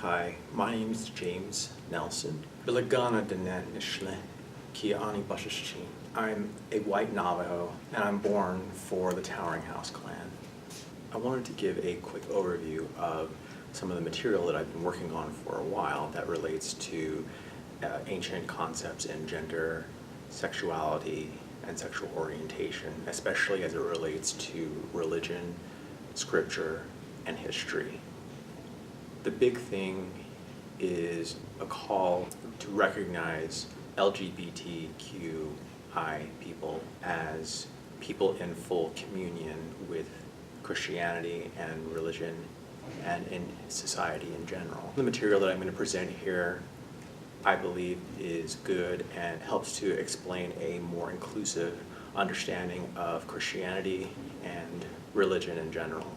Hi, my name is James Nelson. Bilagana Danan Nishle, Kiani Bashashin. I'm a white Navajo, and I'm born for the Towering House clan. I wanted to give a quick overview of some of the material that I've been working on for a while that relates to ancient concepts in gender, sexuality, and sexual orientation, especially as it relates to religion, scripture, and history. The big thing is a call to recognize LGBTQI people as people in full communion with Christianity and religion and in society in general. The material that I'm going to present here, I believe, is good and helps to explain a more inclusive understanding of Christianity and religion in general.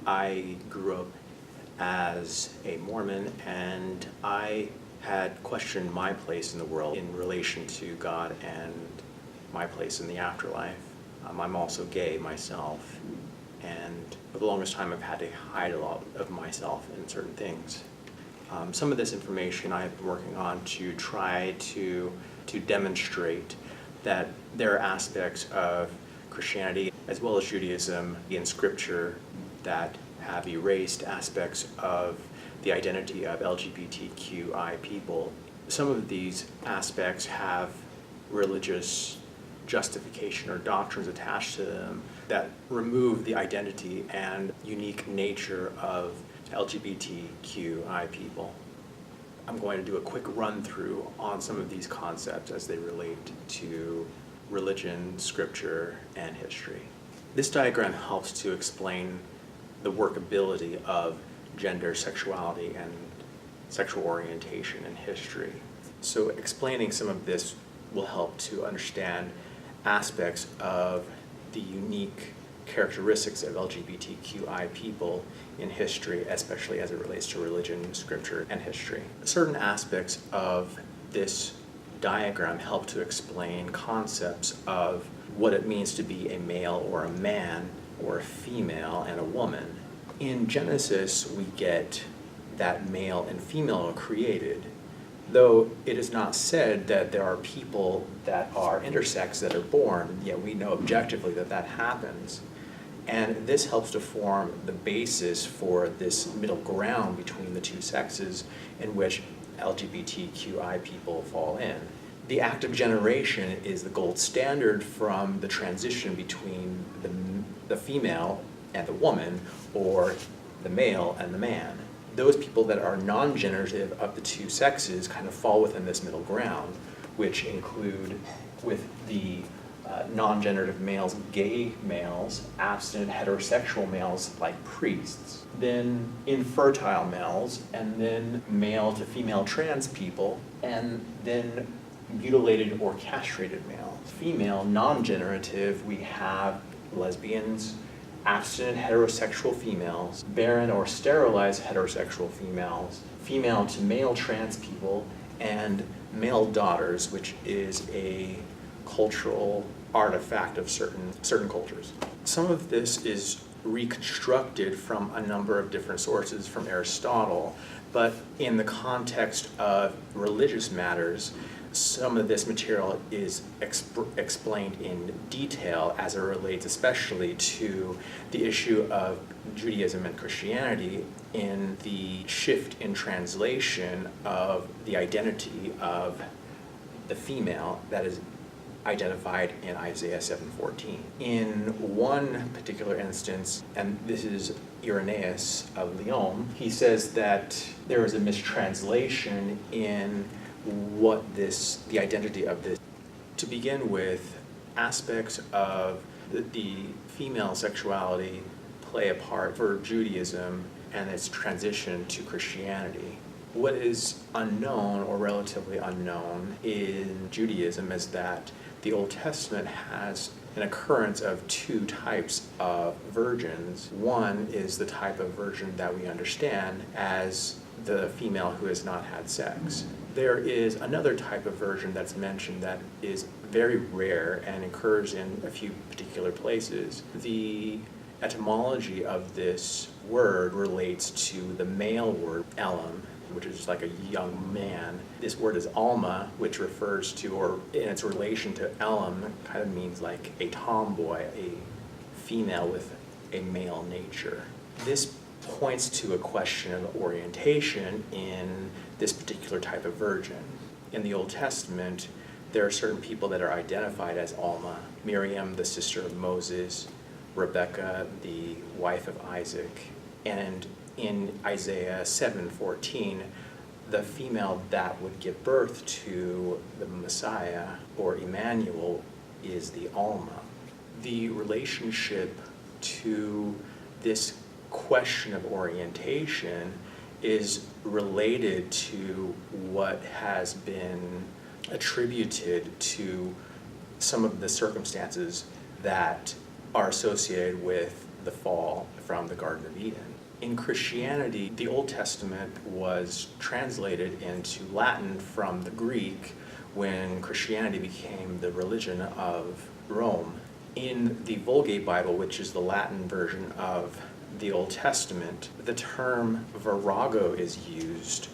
I grew up as a Mormon, and I had questioned my place in the world in relation to God and my place in the afterlife. I'm also gay myself, and for the longest time I've had to hide a lot of myself in certain things. Some of this information I have been working on to try to demonstrate that there are aspects of Christianity as well as Judaism in Scripture that have erased aspects of the identity of LGBTQI people. Some of these aspects have religious justification or doctrines attached to them that remove the identity and unique nature of LGBTQI people. I'm going to do a quick run through on some of these concepts as they relate to religion, scripture, and history. This diagram helps to explain the workability of gender, sexuality, and sexual orientation in history. So explaining some of this will help to understand aspects of the unique characteristics of LGBTQI people in history, especially as it relates to religion, scripture, and history. Certain aspects of this diagram help to explain concepts of what it means to be a male or a man, or a female and a woman. In Genesis, we get that male and female are created, though it is not said that there are people that are intersex that are born, yet we know objectively that that happens. And this helps to form the basis for this middle ground between the two sexes in which LGBTQI people fall in. The act of generation is the gold standard from the transition between the female and the woman, or the male and the man. Those people that are non-generative of the two sexes kind of fall within this middle ground, which include with the non-generative males, gay males, abstinent heterosexual males like priests, then infertile males, and then male to female trans people, and then mutilated or castrated males. Female, non-generative, we have lesbians, abstinent heterosexual females, barren or sterilized heterosexual females, female to male trans people, and male daughters, which is a cultural artifact of certain cultures. Some of this is reconstructed from a number of different sources from Aristotle, but in the context of religious matters, some of this material is explained in detail as it relates especially to the issue of Judaism and Christianity in the shift in translation of the identity of the female that is identified in Isaiah 7:14. In one particular instance, and this is Irenaeus of Lyon, he says that there is a mistranslation in the identity of this. To begin with, aspects of the female sexuality play a part for Judaism and its transition to Christianity. What is unknown or relatively unknown in Judaism is that the Old Testament has an occurrence of two types of virgins. One is the type of virgin that we understand as the female who has not had sex. There is another type of virgin that's mentioned that is very rare and occurs in a few particular places. The etymology of this word relates to the male word elam, which is like a young man. This word is alma, which refers to, or in its relation to elam, kind of means like a tomboy, a female with a male nature. This points to a question of orientation in this particular type of virgin. In the Old Testament, there are certain people that are identified as Alma. Miriam, the sister of Moses, Rebecca, the wife of Isaac, and in Isaiah 7:14, the female that would give birth to the Messiah, or Emmanuel, is the Alma. The relationship to this question of orientation is related to what has been attributed to some of the circumstances that are associated with the fall from the Garden of Eden. In Christianity, the Old Testament was translated into Latin from the Greek when Christianity became the religion of Rome. In the Vulgate Bible, which is the Latin version of the Old Testament, the term virago is used,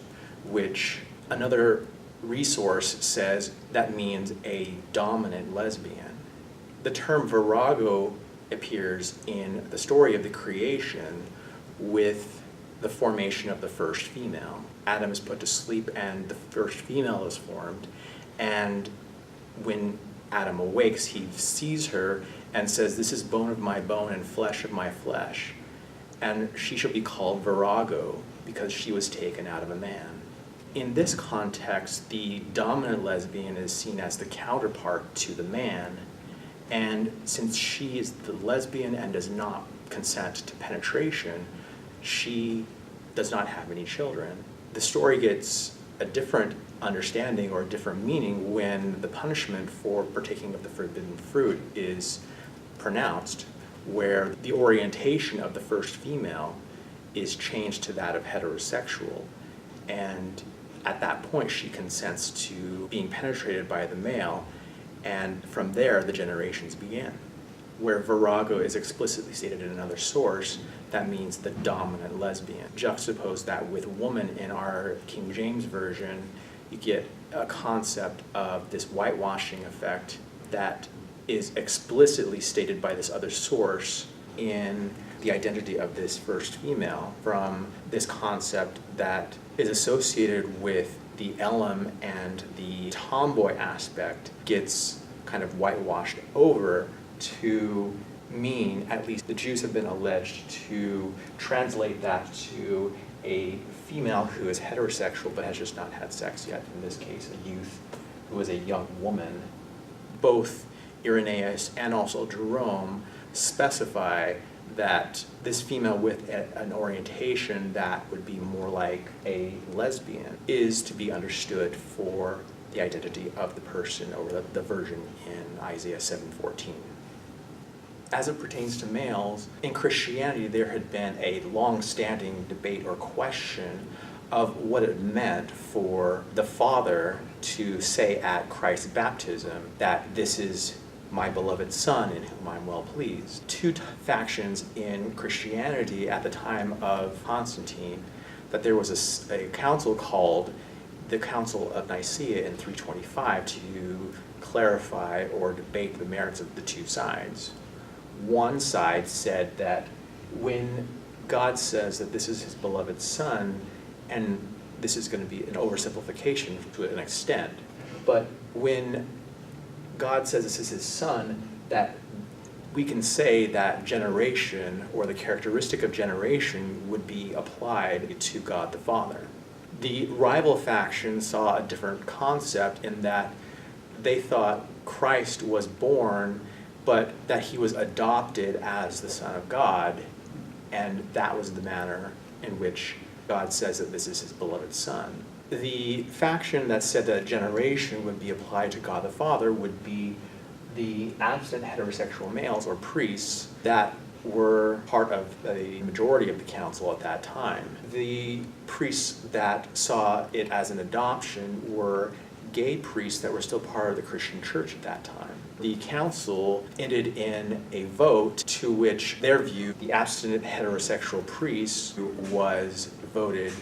which another resource says that means a dominant lesbian. The term virago appears in the story of the creation with the formation of the first female. Adam is put to sleep and the first female is formed, and when Adam awakes, he sees her and says, "This is bone of my bone and flesh of my flesh." And she shall be called virago because she was taken out of a man. In this context, the dominant lesbian is seen as the counterpart to the man, and since she is the lesbian and does not consent to penetration, she does not have any children. The story gets a different understanding or a different meaning when the punishment for partaking of the forbidden fruit is pronounced, where the orientation of the first female is changed to that of heterosexual, and at that point she consents to being penetrated by the male, and from there the generations begin. Where virago is explicitly stated in another source, that means the dominant lesbian. Juxtapose that with woman in our King James Version, you get a concept of this whitewashing effect that is explicitly stated by this other source in the identity of this first female, from this concept that is associated with the elam and the tomboy aspect gets kind of whitewashed over to mean, at least the Jews have been alleged to translate that to a female who is heterosexual but has just not had sex yet, in this case a youth who is a young woman. Both Irenaeus and also Jerome specify that this female with an orientation that would be more like a lesbian is to be understood for the identity of the person or the virgin in Isaiah 7:14. As it pertains to males, in Christianity there had been a long-standing debate or question of what it meant for the Father to say at Christ's baptism that this is my beloved Son in whom I'm well pleased. Two factions in Christianity at the time of Constantine, that there was a council called the Council of Nicaea in 325 to clarify or debate the merits of the two sides. One side said that when God says that this is his beloved Son, and this is going to be an oversimplification to an extent, but when God says this is his Son, that we can say that generation or the characteristic of generation would be applied to God the Father. The rival faction saw a different concept in that they thought Christ was born, but that he was adopted as the Son of God, and that was the manner in which God says that this is his beloved Son. The faction that said that generation would be applied to God the Father would be the absent heterosexual males or priests that were part of the majority of the council at that time. The priests that saw it as an adoption were gay priests that were still part of the Christian church at that time. the council ended in a vote to which their view, the abstinent heterosexual priest, was voted,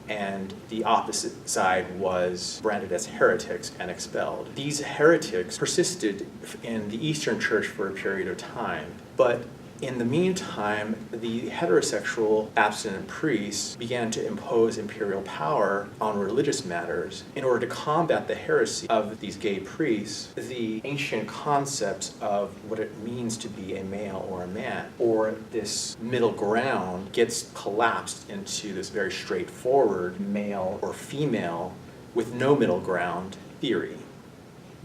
and the opposite side was branded as heretics and expelled. These heretics persisted in the Eastern Church for a period of time, but in the meantime, the heterosexual abstinent priests began to impose imperial power on religious matters. In order to combat the heresy of these gay priests, the ancient concepts of what it means to be a male or a man, or this middle ground, gets collapsed into this very straightforward male or female with no middle ground theory.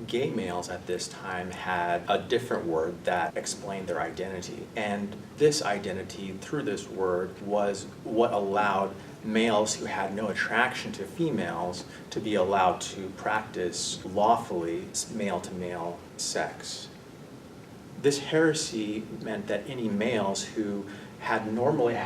Gay males at this time had a different word that explained their identity, and this identity, through this word, was what allowed males who had no attraction to females to be allowed to practice lawfully male-to-male sex. This heresy meant that any males who had normally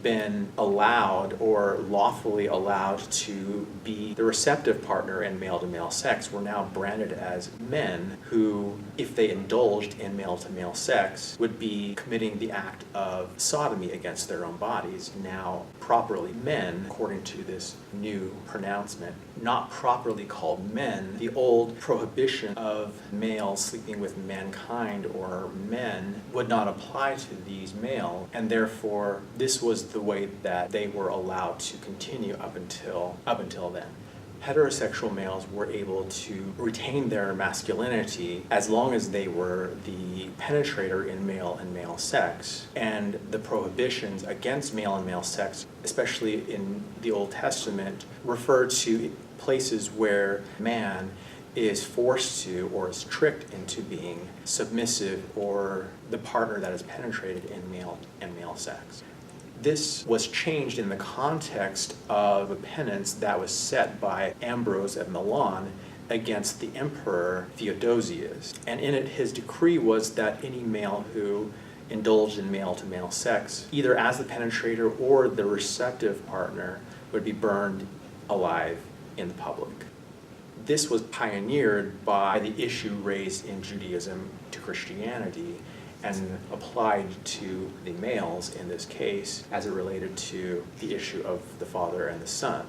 been allowed or lawfully allowed to be the receptive partner in male-to-male sex were now branded as men who, if they indulged in male-to-male sex, would be committing the act of sodomy against their own bodies. Now, properly men, according to this new pronouncement, not properly called men. The old prohibition of males sleeping with mankind or men would not apply to these males, and therefore this was the way that they were allowed to continue up until then. Heterosexual males were able to retain their masculinity as long as they were the penetrator in male and male sex, and the prohibitions against male and male sex, especially in the Old Testament, refer to places where man is forced to or is tricked into being submissive or the partner that is penetrated in male and male sex. This was changed in the context of a penance that was set by Ambrose of Milan against the emperor Theodosius. And in it, his decree was that any male who indulged in male-to-male sex, either as the penetrator or the receptive partner, would be burned alive in the public. This was pioneered by the issue raised in Judaism to Christianity and applied to the males in this case as it related to the issue of the Father and the Son.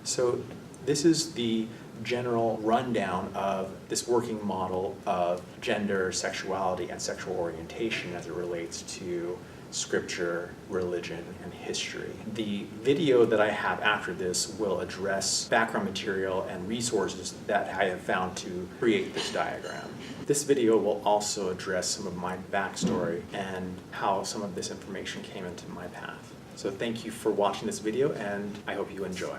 So this is the general rundown of this working model of gender, sexuality, and sexual orientation as it relates to scripture, religion, and history. The video that I have after this will address background material and resources that I have found to create this diagram. This video will also address some of my backstory and how some of this information came into my path. So thank you for watching this video, and I hope you enjoy.